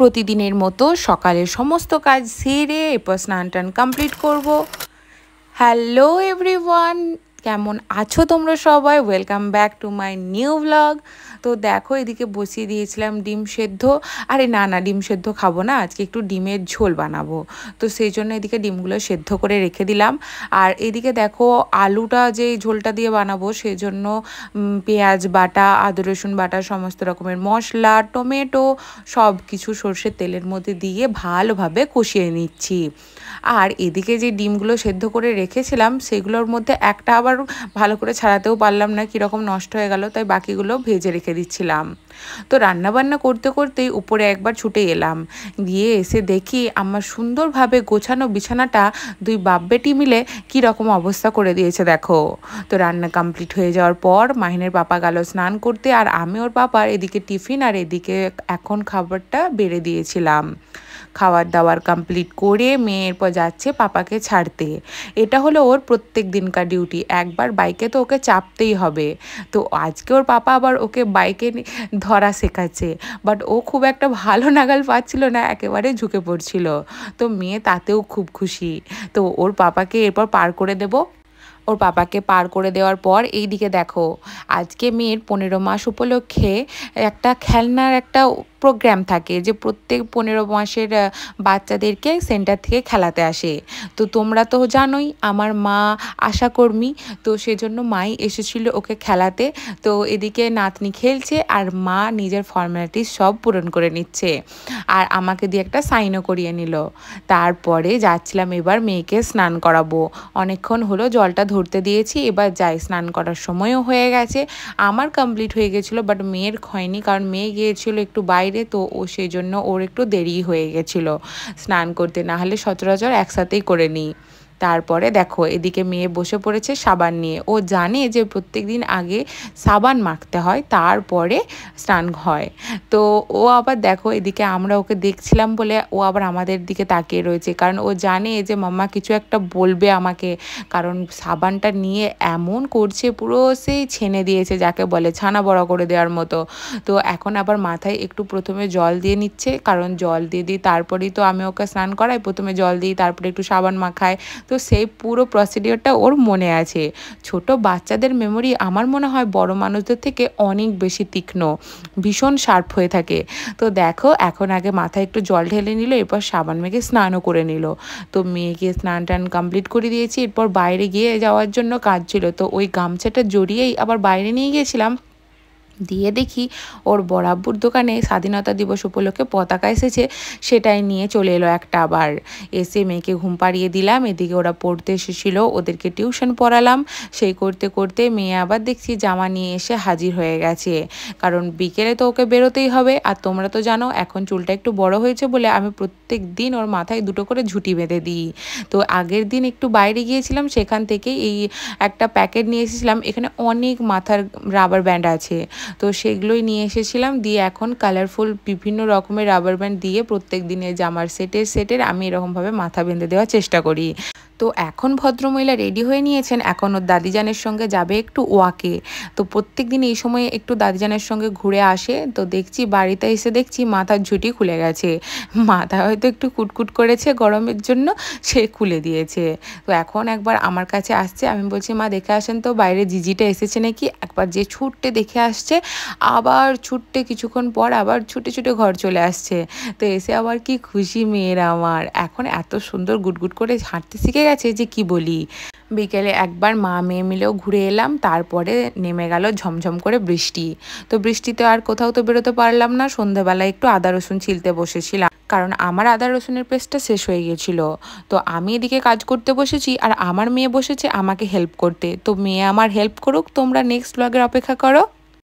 প্রতিদিনের মতো সকালের সমস্ত কাজ সেরে এরপর স্নান টান কমপ্লিট করব। হ্যালো এভরিওয়ান, কেমন আছো তোমরা সবাই? Welcome back to my new blog. তো দেখো, এদিকে বসিয়ে দিয়েছিলাম ডিম সেদ্ধ। আরে না না, ডিম সেদ্ধ খাবো না, আজকে একটু ডিমের ঝোল বানাবো। তো সেই জন্য এদিকে ডিমগুলো সেদ্ধ করে রেখে দিলাম। আর এদিকে দেখো, আলুটা যে ঝোলটা দিয়ে বানাবো সেই জন্য পেঁয়াজ বাটা, আদা রসুন বাটা, সমস্ত রকমের মশলা, টমেটো সব কিছু সর্ষের তেলের মধ্যে দিয়ে ভালোভাবে কষিয়ে নিচ্ছি। আর এদিকে যে ডিমগুলো সেদ্ধ করে রেখেছিলাম সেগুলোর মধ্যে একটা আবার ভালো করে ছাড়াতেও পারলাম না, কীরকম নষ্ট হয়ে গেল, তাই বাকিগুলো ভেজে রেখে দিচ্ছিলাম। তো রান্নাবান্না করতে করতেই উপরে একবার ছুটে এলাম, গিয়ে এসে দেখি আমার সুন্দরভাবে গোছানো বিছানাটা দুই বাপ বেটি মিলে কীরকম অবস্থা করে দিয়েছে দেখো। তো রান্না কমপ্লিট হয়ে যাওয়ার পর মাহিনের পাপা গেল স্নান করতে, আর আমি ওর পাপার এদিকে টিফিন আর এদিকে এখন খাবারটা বেড়ে দিয়েছিলাম। খাবার দাবার কমপ্লিট করে মেয়ে এরপর যাচ্ছে পাপাকে ছাড়তে। এটা হলো ওর প্রত্যেক দিনকার ডিউটি, একবার বাইকে তো ওকে চাপতেই হবে। তো আজকে ওর পাপা আবার ওকে বাইকে ধরা শেখাচ্ছে, বাট ও খুব একটা ভালো নাগাল পাচ্ছিল না, একেবারে ঝুঁকে পড়ছিল। তো মেয়ে তাতেও খুব খুশি। তো ওর পাপাকে এরপর পার করে দেবো। ওর পাপাকে পার করে দেওয়ার পর এই দিকে দেখো, আজকে মেয়ের 15 মাস উপলক্ষে একটা খেলনার একটা প্রোগ্রাম থাকে, যে প্রত্যেক 15 মাসের বাচ্চাদেরকে সেন্টার থেকে খেলাতে আসে। তো তোমরা তো জানোই আমার মা আশাকর্মী, তো সেজন্য মাই এসেছিল ওকে খেলাতে। তো এদিকে নাতনি খেলছে আর মা নিজের ফর্মালিটিস সব পূরণ করে নিচ্ছে, আর আমাকে দিয়ে একটা সাইনও করিয়ে নিল। তারপরে যাচ্ছিলাম এবার মেয়েকে স্নান করাবো। অনেকক্ষণ হলো জলটা ধরতে দিয়েছি, এবার যাই, স্নান করার সময়ও হয়ে গেছে। আমার কমপ্লিট হয়ে গেছিলো, বাট মেয়ের হয়নি, কারণ মেয়ে গিয়েছিল একটু বাইরে, তো ও সেই জন্য ওর একটু দেরি হয়ে গেছিলো স্নান করতে, না হলে সচরাচর একসাথেই করে নিই। তারপরে দেখো, এদিকে মেয়ে বসে পড়েছে সাবান নিয়ে। ও জানে যে প্রত্যেক দিন আগে সাবান মাখতে হয়, তারপরে স্নান হয়। তো ও আবার দেখো, এদিকে আমরা ওকে দেখছিলাম বলে ও আবার আমাদের দিকে তাকিয়ে রয়েছে, কারণ ও জানে যে মাম্মা কিছু একটা বলবে আমাকে, কারণ সাবানটা নিয়ে এমন করছে, পুরো সেই ছেনে দিয়েছে, যাকে বলে ছানা বড়া করে দেওয়ার মতো। তো এখন আবার মাথায় একটু প্রথমে জল দিয়ে নিচ্ছে, কারণ জল দিয়ে দিই তারপরেই তো আমি ওকে স্নান করাই, প্রথমে জল দিই তারপরে একটু সাবান মাখাই। তো সেই পুরো প্রসিডিওরটা ওর মনে আছে। ছোট বাচ্চাদের মেমোরি আমার মনে হয় বড় মানুষদের থেকে অনেক বেশি তীক্ষ্ণ, ভীষণ শার্প হয়ে থাকে। তো দেখো, এখন আগে মাথায় একটু জল ঢেলে নিল, এরপর সাবান মেখে স্নানও করে নিল। তো মেয়েকে স্নান টান কমপ্লিট করে দিয়েছি, এরপর বাইরে গিয়ে যাওয়ার জন্য কাজ ছিল, তো ওই গামছাটা জড়িয়েই আবার বাইরে নিয়ে গিয়েছিলাম। দিয়ে দেখি ওর বরাব্বুর দোকানে স্বাধীনতা দিবস উপলক্ষে পতাকা এসেছে, সেটাই নিয়ে চলে এলো একটা। আবার এসে মেয়েকে ঘুম পাড়িয়ে দিলাম, এদিকে ওরা পড়তে এসেছিল, ওদেরকে টিউশন পড়ালাম। সেই করতে করতে মেয়ে আবার দেখছি জামা নিয়ে এসে হাজির হয়ে গেছে, কারণ বিকেলে তো ওকে বেরোতেই হবে। আর তোমরা তো জানো এখন চুলটা একটু বড় হয়েছে বলে আমি প্রত্যেক দিন ওর মাথায় দুটো করে ঝুঁটি বেঁধে দিই। তো আগের দিন একটু বাইরে গিয়েছিলাম, সেখান থেকেই এই একটা প্যাকেট নিয়ে এসেছিলাম, এখানে অনেক মাথার রাবার ব্যান্ড আছে, তো সেগুলোই নিয়ে এসেছিলাম। দিয়ে এখন কালারফুল বিভিন্ন রকমের রাবার ব্যান্ড দিয়ে প্রত্যেক দিনের জামার সেটের আমি এরকমভাবে মাথা বেঁধে দেওয়ার চেষ্টা করি। তো এখন ভদ্রমহিলা রেডি হয়ে নিয়েছেন, এখন ওর দাদিজানের সঙ্গে যাবে একটু ওয়াকে। তো প্রত্যেক দিন এই সময় একটু দাদিজানের সঙ্গে ঘুরে আসে। তো দেখছি বাড়িতে এসে দেখছি মাথার ঝুঁটি খুলে গেছে, মাথা হয়তো একটু কুটকুট করেছে গরমের জন্য, সে খুলে দিয়েছে। তো এখন একবার আমার কাছে আসছে, আমি বলছি মা দেখে আসেন তো বাইরে জিজিটা এসেছে নাকি। একবার যে ছুটতে দেখে আসছে, আবার ছুটতে কিছুক্ষণ পর আবার ছুটে ছুটে ঘর চলে আসছে। তো এসে আবার কি খুশি মেয়েরা আমার, এখন এত সুন্দর গুটগুট করে হাঁটতে শিখে গেছে যে কি বলি। বিকেলে একবার মা মেয়ে মিলেও ঘুরে এলাম, তারপরে নেমে গেল ঝমঝম করে বৃষ্টি। তো বৃষ্টিতে আর কোথাও তো বেরোতে পারলাম না। সন্ধ্যাবেলায় একটু আদা রসুন ছিলতে বসেছিলাম, কারণ আমার আদা রসুনের পেস্টটা শেষ হয়ে গেছিলো। তো আমি এদিকে কাজ করতে বসেছি, আর আমার মেয়ে বসেছে আমাকে হেল্প করতে। তো মেয়ে আমার হেল্প করুক, তোমরা নেক্সট ব্লগের অপেক্ষা করো।